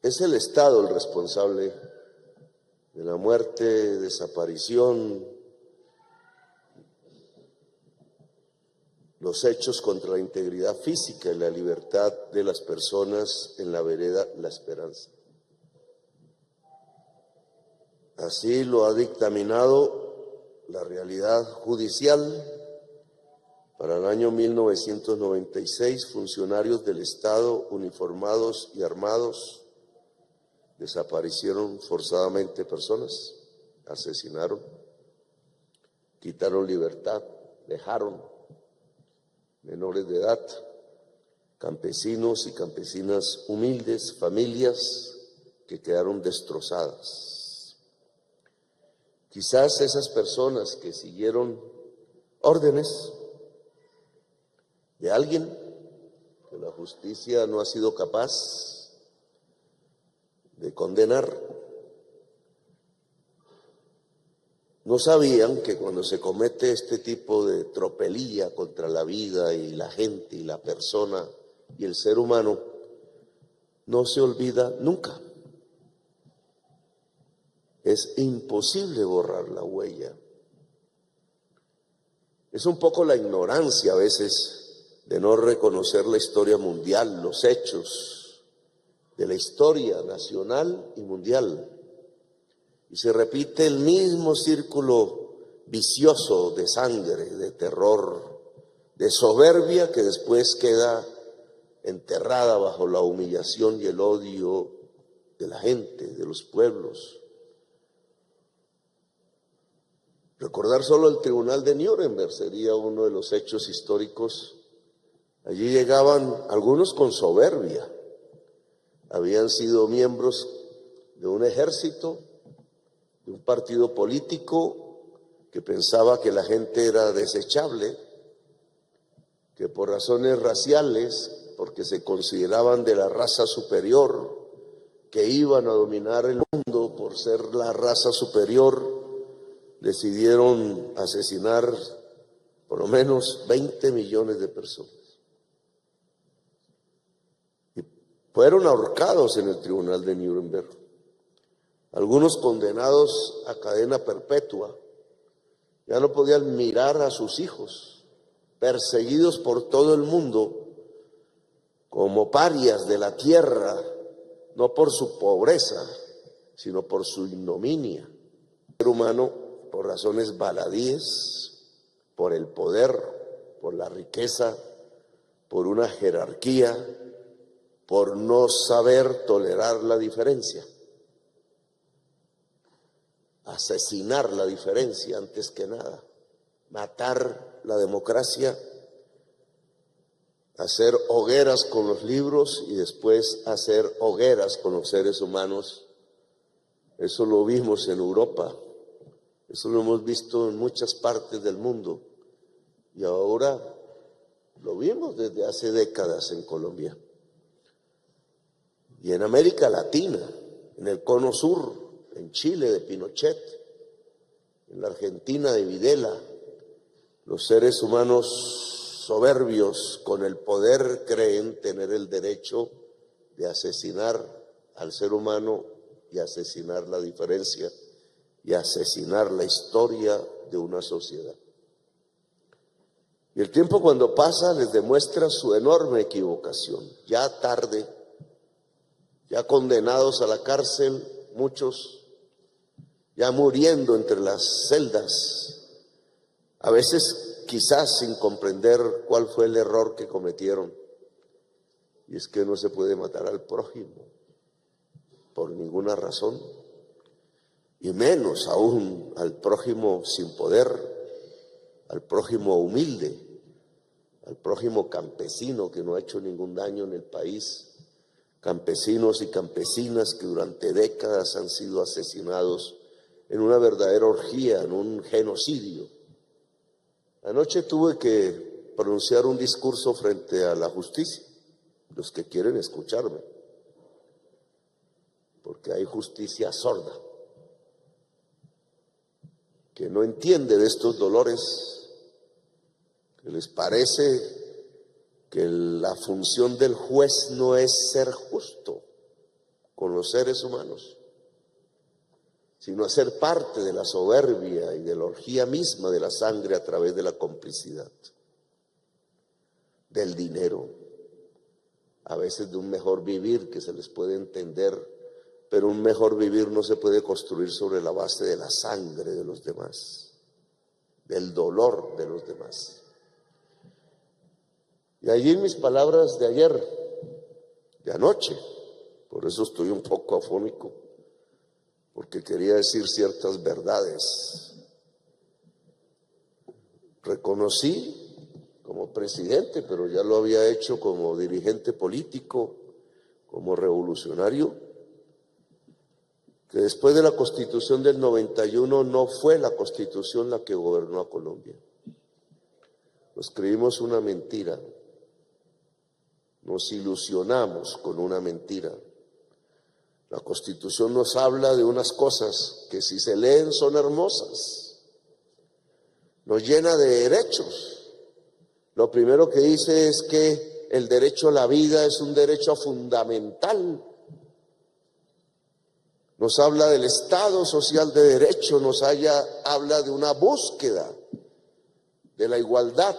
Es el Estado el responsable de la muerte, desaparición, los hechos contra la integridad física y la libertad de las personas en la vereda La Esperanza. Así lo ha dictaminado la realidad judicial. Para el año 1996, funcionarios del Estado uniformados y armados desaparecieron forzadamente personas, asesinaron, quitaron libertad, dejaron menores de edad, campesinos y campesinas humildes, familias que quedaron destrozadas. Quizás esas personas que siguieron órdenes de alguien que la justicia no ha sido capaz de condenar, no sabían que cuando se comete este tipo de tropelía contra la vida y la gente y la persona y el ser humano, no se olvida nunca. Es imposible borrar la huella. Es un poco la ignorancia a veces de no reconocer la historia mundial, los hechos de la historia nacional y mundial. Y se repite el mismo círculo vicioso de sangre, de terror, de soberbia que después queda enterrada bajo la humillación y el odio de la gente, de los pueblos. Recordar solo el Tribunal de Nuremberg sería uno de los hechos históricos. Allí llegaban algunos con soberbia, habían sido miembros de un ejército, de un partido político que pensaba que la gente era desechable, que por razones raciales, porque se consideraban de la raza superior, que iban a dominar el mundo por ser la raza superior, decidieron asesinar por lo menos 20 millones de personas. Y fueron ahorcados en el Tribunal de Nuremberg. Algunos condenados a cadena perpetua ya no podían mirar a sus hijos, perseguidos por todo el mundo como parias de la tierra, no por su pobreza, sino por su ignominia. El ser humano, por razones baladíes, por el poder, por la riqueza, por una jerarquía, por no saber tolerar la diferencia. Asesinar la diferencia antes que nada, matar la democracia, hacer hogueras con los libros y después hacer hogueras con los seres humanos. Eso lo vimos en Europa, eso lo hemos visto en muchas partes del mundo y ahora lo vimos desde hace décadas en Colombia y en América Latina, en el Cono Sur, en Chile de Pinochet, en la Argentina de Videla. Los seres humanos soberbios con el poder creen tener el derecho de asesinar al ser humano y asesinar la diferencia y asesinar la historia de una sociedad. Y el tiempo cuando pasa les demuestra su enorme equivocación. Ya tarde, ya condenados a la cárcel, muchos ya muriendo entre las celdas, a veces quizás sin comprender cuál fue el error que cometieron. Y es que no se puede matar al prójimo por ninguna razón, y menos aún al prójimo sin poder, al prójimo humilde, al prójimo campesino que no ha hecho ningún daño en el país, campesinos y campesinas que durante décadas han sido asesinados en una verdadera orgía, en un genocidio. Anoche tuve que pronunciar un discurso frente a la justicia, los que quieren escucharme, porque hay justicia sorda, que no entiende de estos dolores, que les parece que la función del juez no es ser justo con con los seres humanos, sino a ser parte de la soberbia y de la orgía misma de la sangre a través de la complicidad, del dinero, a veces de un mejor vivir que se les puede entender, pero un mejor vivir no se puede construir sobre la base de la sangre de los demás, del dolor de los demás. Y allí en mis palabras de ayer, de anoche, por eso estoy un poco afónico, porque quería decir ciertas verdades. Reconocí como presidente, pero ya lo había hecho como dirigente político, como revolucionario, que después de la Constitución del 91 no fue la Constitución la que gobernó a Colombia. Nos creímos una mentira, nos ilusionamos con una mentira. La Constitución nos habla de unas cosas que si se leen son hermosas, nos llena de derechos. Lo primero que dice es que el derecho a la vida es un derecho fundamental. Nos habla del Estado social de derecho, habla de una búsqueda de la igualdad,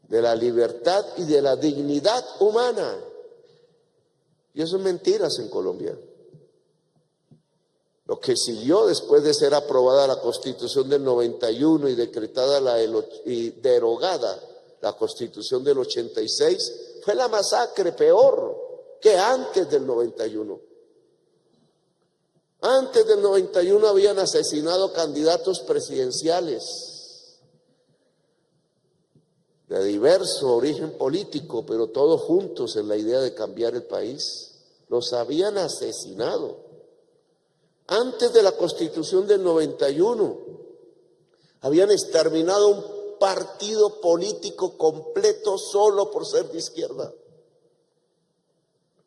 de la libertad y de la dignidad humana. Y eso es mentiras en Colombia. Lo que siguió después de ser aprobada la Constitución del 91 y decretada y derogada la Constitución del 86 fue la masacre peor que antes del 91. Antes del 91 habían asesinado candidatos presidenciales de diverso origen político, pero todos juntos en la idea de cambiar el país. Los habían asesinado. Antes de la Constitución del 91, habían exterminado un partido político completo solo por ser de izquierda.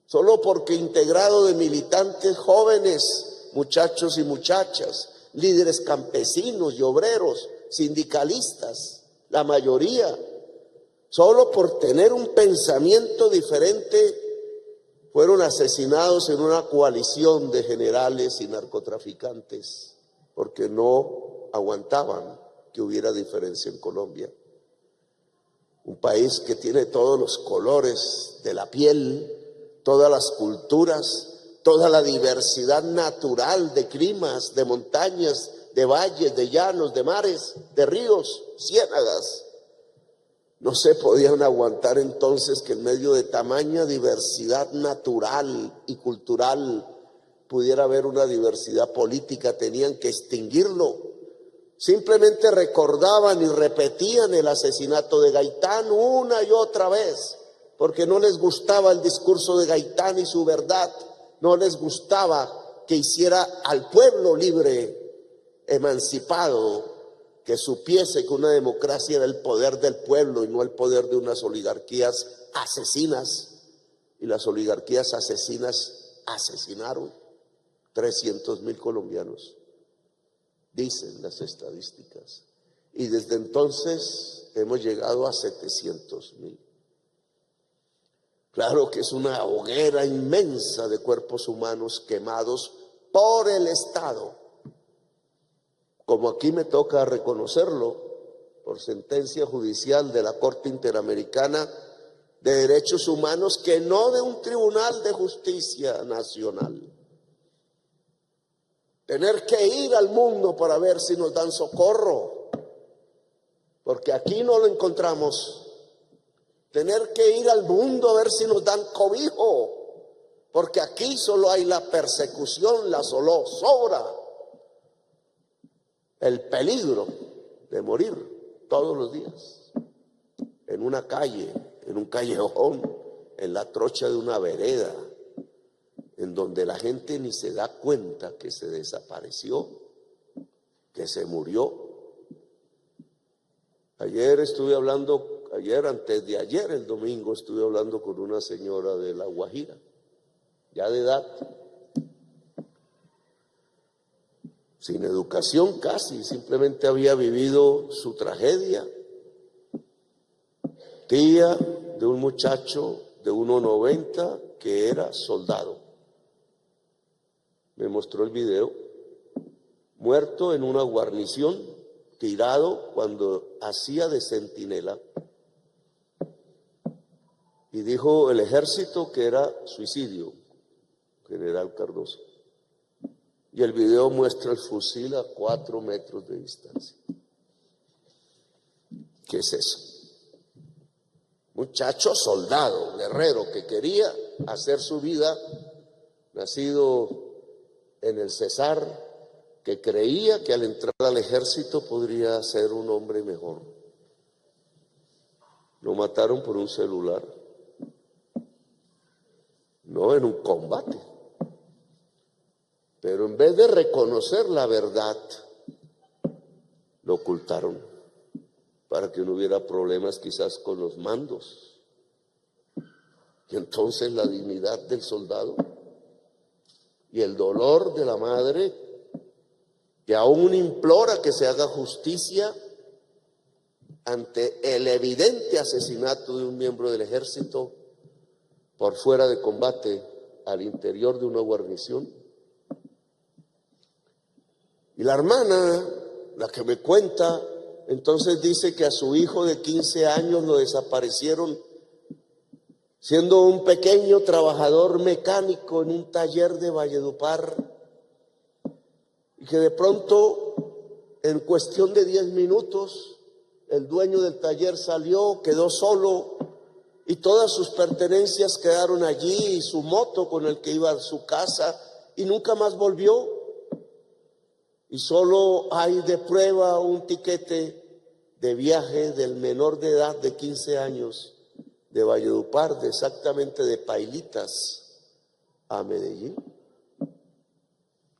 Solo porque integrado de militantes jóvenes, muchachos y muchachas, líderes campesinos y obreros, sindicalistas, la mayoría, solo por tener un pensamiento diferente, fueron asesinados en una coalición de generales y narcotraficantes, porque no aguantaban que hubiera diferencia en Colombia. Un país que tiene todos los colores de la piel, todas las culturas, toda la diversidad natural de climas, de montañas, de valles, de llanos, de mares, de ríos, ciénagas. No se podían aguantar entonces que en medio de tamaña diversidad natural y cultural pudiera haber una diversidad política, tenían que extinguirlo. Simplemente recordaban y repetían el asesinato de Gaitán una y otra vez, porque no les gustaba el discurso de Gaitán y su verdad, no les gustaba que hiciera al pueblo libre, emancipado, que supiese que una democracia era el poder del pueblo y no el poder de unas oligarquías asesinas. Y las oligarquías asesinas asesinaron 300,000 colombianos, dicen las estadísticas. Y desde entonces hemos llegado a 700,000. Claro que es una hoguera inmensa de cuerpos humanos quemados por el Estado. Como aquí me toca reconocerlo por sentencia judicial de la Corte Interamericana de Derechos Humanos, que no de un tribunal de justicia nacional. Tener que ir al mundo para ver si nos dan socorro, porque aquí no lo encontramos. Tener que ir al mundo a ver si nos dan cobijo, porque aquí solo hay la persecución, la zozobra, el peligro de morir todos los días, en una calle, en un callejón, en la trocha de una vereda, en donde la gente ni se da cuenta que se desapareció, que se murió. Antes de ayer, el domingo, estuve hablando con una señora de La Guajira, ya de edad, sin educación casi, simplemente había vivido su tragedia, tía de un muchacho de 1,90 que era soldado me mostró el video, muerto en una guarnición, tirado cuando hacía de centinela, y dijo el ejército que era suicidio, general Cardoso. Y el video muestra el fusil a 4 metros de distancia. ¿Qué es eso? Muchacho soldado, guerrero, que quería hacer su vida, nacido en el Cesar, que creía que al entrar al ejército podría ser un hombre mejor. Lo mataron por un celular, no en un combate. Pero en vez de reconocer la verdad, lo ocultaron para que no hubiera problemas quizás con los mandos. Y entonces la dignidad del soldado y el dolor de la madre, que aún implora que se haga justicia ante el evidente asesinato de un miembro del ejército por fuera de combate al interior de una guarnición. Y la hermana, la que me cuenta, entonces dice que a su hijo de 15 años lo desaparecieron siendo un pequeño trabajador mecánico en un taller de Valledupar, y que de pronto, en cuestión de 10 minutos, el dueño del taller salió, quedó solo, y todas sus pertenencias quedaron allí, y su moto con el que iba a su casa, y nunca más volvió. Y solo hay de prueba un tiquete de viaje del menor de edad de 15 años de Valledupar, exactamente de Pailitas a Medellín,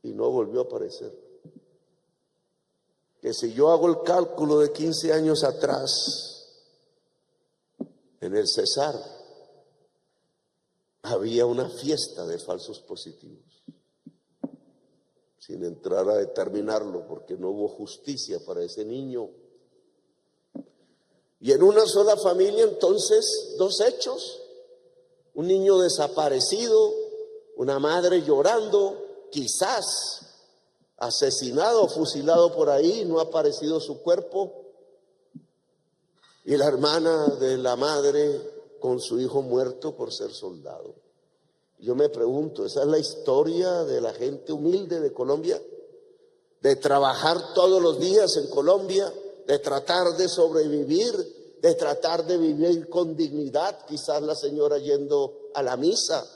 y no volvió a aparecer. Que si yo hago el cálculo de 15 años atrás, en el Cesar había una fiesta de falsos positivos, sin entrar a determinarlo, porque no hubo justicia para ese niño. Y en una sola familia, entonces, 2 hechos: un niño desaparecido, una madre llorando, quizás asesinado o fusilado por ahí, no ha aparecido su cuerpo, y la hermana de la madre con su hijo muerto por ser soldado. Yo me pregunto, ¿esa es la historia de la gente humilde de Colombia? De trabajar todos los días en Colombia, de tratar de sobrevivir, de tratar de vivir con dignidad, quizás la señora yendo a la misa,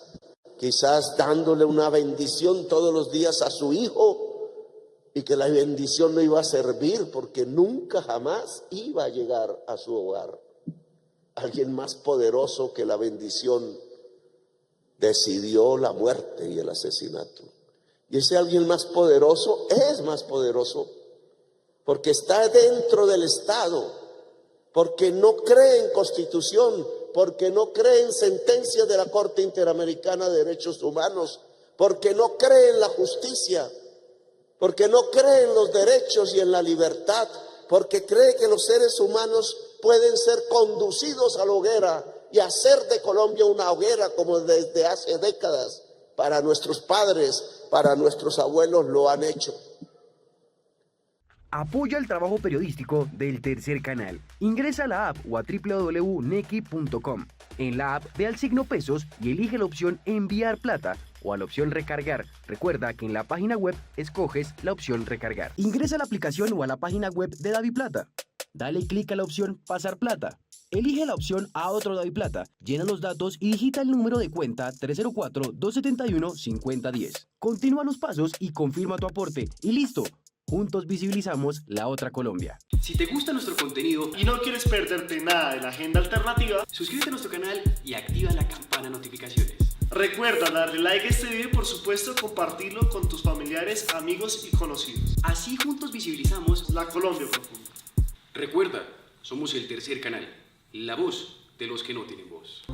quizás dándole una bendición todos los días a su hijo, y que la bendición no iba a servir porque nunca jamás iba a llegar a su hogar. Alguien más poderoso que la bendición decidió la muerte y el asesinato. Y ese alguien más poderoso es más poderoso porque está dentro del Estado, porque no cree en Constitución, porque no cree en sentencias de la Corte Interamericana de Derechos Humanos, porque no cree en la justicia, porque no cree en los derechos y en la libertad, porque cree que los seres humanos pueden ser conducidos a la hoguera y hacer de Colombia una hoguera como desde hace décadas para nuestros padres, para nuestros abuelos lo han hecho. Apoya el trabajo periodístico del Tercer Canal. Ingresa a la app o a www.nequi.com. En la app ve al signo pesos y elige la opción enviar plata o a la opción recargar. Recuerda que en la página web escoges la opción recargar. Ingresa a la aplicación o a la página web de DaviPlata. Dale clic a la opción pasar plata. Elige la opción a otro DaviPlata, llena los datos y digita el número de cuenta 304-271-5010. Continúa los pasos y confirma tu aporte y listo. Juntos visibilizamos la otra Colombia. Si te gusta nuestro contenido y no quieres perderte nada de la agenda alternativa, suscríbete a nuestro canal y activa la campana de notificaciones. Recuerda darle like a este video y por supuesto compartirlo con tus familiares, amigos y conocidos. Así juntos visibilizamos la Colombia profunda. Recuerda, somos el Tercer Canal, la voz de los que no tienen voz.